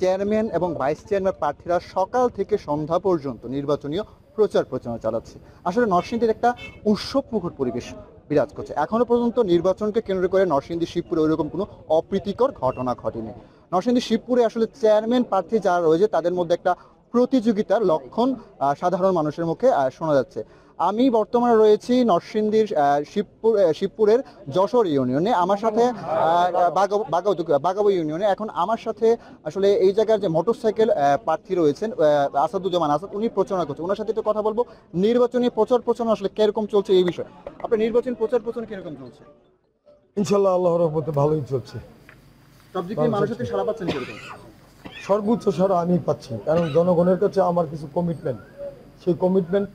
Chairman এবং vice chairman প্রার্থীরা সকাল থেকে সন্ধ্যা পর্যন্ত নির্বাচনীয় প্রচার প্রচারণা চালাচ্ছে। আসলে নরসিংদীর একটা উৎসবমুখর পরিবেশ বিরাজ করছে। এখনো পর্যন্ত নির্বাচনকে কেন্দ্র করে নরসিংদী শিবপুরে ওইরকম কোনো অপ্রীতিকর ঘটনা ঘটেনি। নরসিংদী শিবপুরে আসলে চেয়ারম্যান প্রার্থী যারা রয়েছে তাদের মধ্যে একটা প্রতিযোগিতার লক্ষণ সাধারণ মানুষের মুখে শোনা যাচ্ছে। আমি বর্তমানে রয়েছি নরসিংদীর শিবপুরের যশোর ইউনিয়নে। আমার সাথে বাগাবো ইউনিয়নে। এখন আমার সাথে আসলে এই জায়গার যে মোটরসাইকেল প্রার্থী রয়েছেন আসাদুজ্জামান আসাদ, উনি প্রচারণা করছেন। ওনার সাথে একটু কথা বলবো নির্বাচনী প্রচার প্রচারণা আসলে কিরকম চলছে এই বিষয়ে। আপনার নির্বাচনী প্রচার প্রচারণা কিরকম চলছে? ইনশাল্লাহ আল্লাহর রহমতে ভালোই চলছে। সব দিক দিয়ে মানুষের সাড়া পাচ্ছেন কিরকম? সর্বোচ্চ সাড়া আমি পাচ্ছি, কারণ জনগণের কাছে আমার কিছু কমিটমেন্ট, সেই কমিটমেন্ট